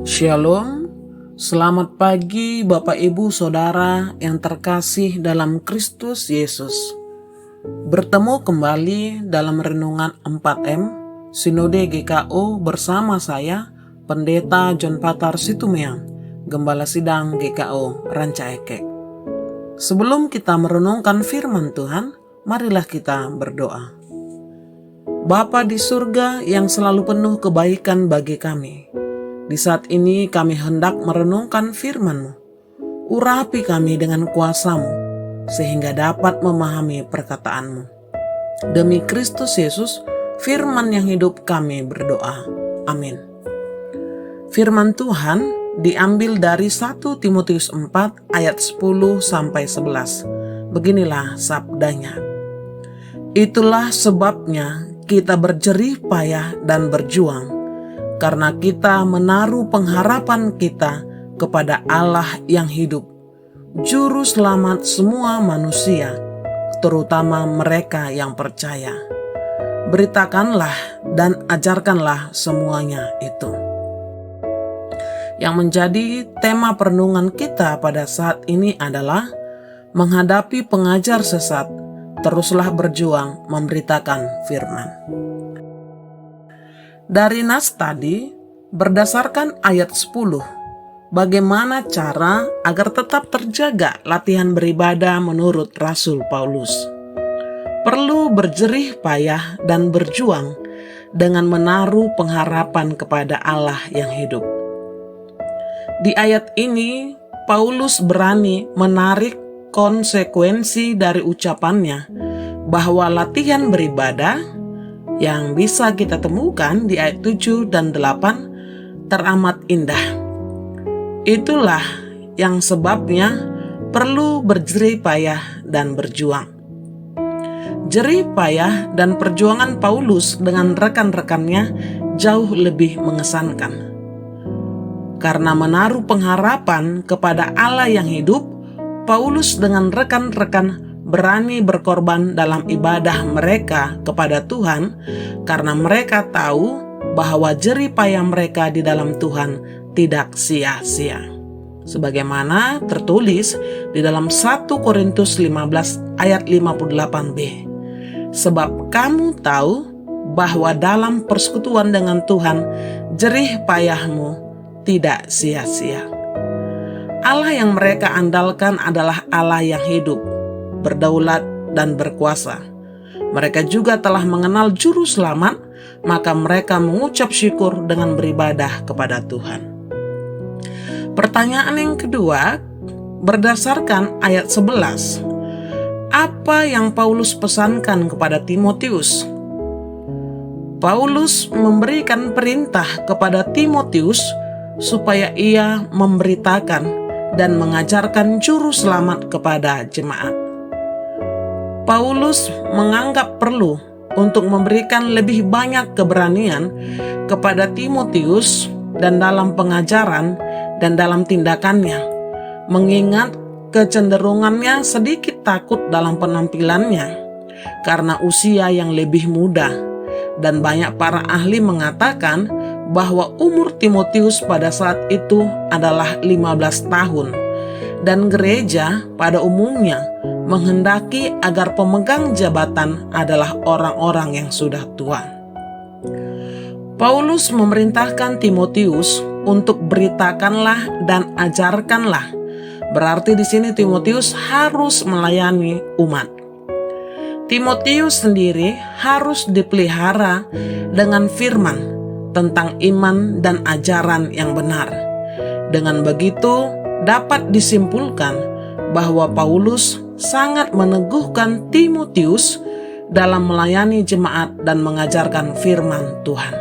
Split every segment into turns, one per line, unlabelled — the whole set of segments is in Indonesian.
Shalom, selamat pagi Bapak Ibu Saudara yang terkasih dalam Kristus Yesus. Bertemu kembali dalam Renungan 4M Sinode GKO bersama saya, Pendeta John Patar Situmeang, Gembala Sidang GKO Rancaekek. Sebelum kita merenungkan firman Tuhan, marilah kita berdoa. Bapa di surga yang selalu penuh kebaikan bagi kami, di saat ini kami hendak merenungkan firman-Mu. Urapi kami dengan kuasa-Mu, sehingga dapat memahami perkataan-Mu. Demi Kristus Yesus, firman yang hidup kami berdoa. Amin. Firman Tuhan diambil dari 1 Timotius 4 ayat 10-11. Beginilah sabdanya. Itulah sebabnya kita berjerih payah dan berjuang, karena kita menaruh pengharapan kita kepada Allah yang hidup, Juru Selamat semua manusia, terutama mereka yang percaya. Beritakanlah dan ajarkanlah semuanya itu. Yang menjadi tema perenungan kita pada saat ini adalah menghadapi pengajar sesat, teruslah berjuang memberitakan firman. Dari nas tadi, berdasarkan ayat 10, bagaimana cara agar tetap terjaga latihan beribadah menurut Rasul Paulus. Perlu berjerih payah dan berjuang dengan menaruh pengharapan kepada Allah yang hidup. Di ayat ini, Paulus berani menarik konsekuensi dari ucapannya bahwa latihan beribadah yang bisa kita temukan di ayat 7 dan 8 teramat indah. Itulah yang sebabnya perlu berjerih payah dan berjuang. Jerih payah dan perjuangan Paulus dengan rekan-rekannya jauh lebih mengesankan. Karena menaruh pengharapan kepada Allah yang hidup, Paulus dengan rekan-rekan berani berkorban dalam ibadah mereka kepada Tuhan karena mereka tahu bahwa jerih payah mereka di dalam Tuhan tidak sia-sia. Sebagaimana tertulis di dalam 1 Korintus 15 ayat 58b. Sebab kamu tahu bahwa dalam persekutuan dengan Tuhan jerih payahmu tidak sia-sia. Allah yang mereka andalkan adalah Allah yang hidup, berdaulat dan berkuasa. Mereka juga telah mengenal Juru Selamat, maka mereka mengucap syukur dengan beribadah kepada Tuhan. Pertanyaan yang kedua, berdasarkan ayat 11, apa yang Paulus pesankan kepada Timotius? Paulus memberikan perintah kepada Timotius supaya ia memberitakan dan mengajarkan Juru Selamat kepada jemaat. Paulus menganggap perlu untuk memberikan lebih banyak keberanian kepada Timotius dan dalam pengajaran dan dalam tindakannya, mengingat kecenderungannya sedikit takut dalam penampilannya karena usia yang lebih muda, dan banyak para ahli mengatakan bahwa umur Timotius pada saat itu adalah 15 tahun, dan gereja pada umumnya menghendaki agar pemegang jabatan adalah orang-orang yang sudah tua. Paulus memerintahkan Timotius untuk beritakanlah dan ajarkanlah. Berarti di sini Timotius harus melayani umat. Timotius sendiri harus dipelihara dengan firman tentang iman dan ajaran yang benar. Dengan begitu dapat disimpulkan bahwa Paulus sangat meneguhkan Timotius dalam melayani jemaat dan mengajarkan firman Tuhan.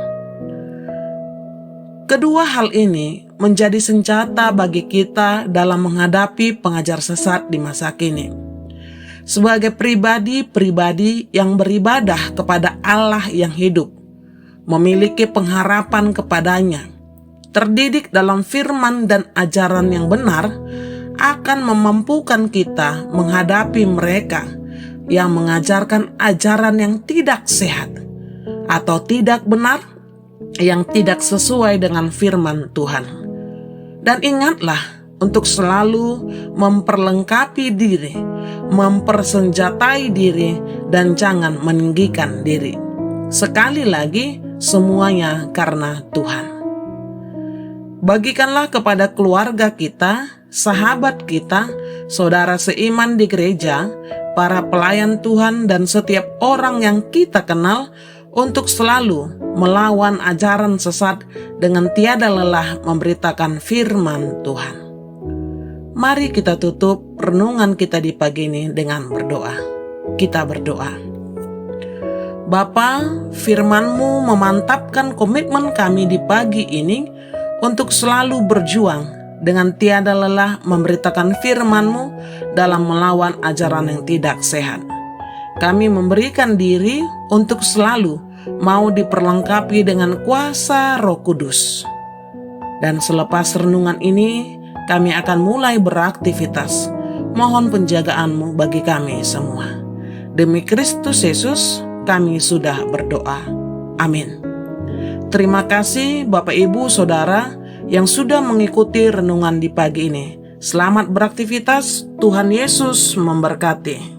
Kedua hal ini menjadi senjata bagi kita dalam menghadapi pengajar sesat di masa kini. Sebagai pribadi-pribadi yang beribadah kepada Allah yang hidup, memiliki pengharapan kepadanya, terdidik dalam firman dan ajaran yang benar, akan memampukan kita menghadapi mereka yang mengajarkan ajaran yang tidak sehat atau tidak benar, yang tidak sesuai dengan firman Tuhan. Dan ingatlah untuk selalu memperlengkapi diri, mempersenjatai diri, dan jangan meninggikan diri. Sekali lagi, semuanya karena Tuhan. Bagikanlah kepada keluarga kita, sahabat kita, saudara seiman di gereja, para pelayan Tuhan, dan setiap orang yang kita kenal untuk selalu melawan ajaran sesat dengan tiada lelah memberitakan firman Tuhan. Mari kita tutup renungan kita di pagi ini dengan berdoa. Kita berdoa. Bapa, firman-Mu memantapkan komitmen kami di pagi ini untuk selalu berjuang dengan tiada lelah memberitakan firman-Mu dalam melawan ajaran yang tidak sehat. Kami memberikan diri untuk selalu mau diperlengkapi dengan kuasa Roh Kudus. Dan selepas renungan ini, kami akan mulai beraktivitas. Mohon penjagaan-Mu bagi kami semua. Demi Kristus Yesus, kami sudah berdoa. Amin. Terima kasih Bapak Ibu Saudara yang sudah mengikuti renungan di pagi ini. Selamat beraktivitas, Tuhan Yesus memberkati.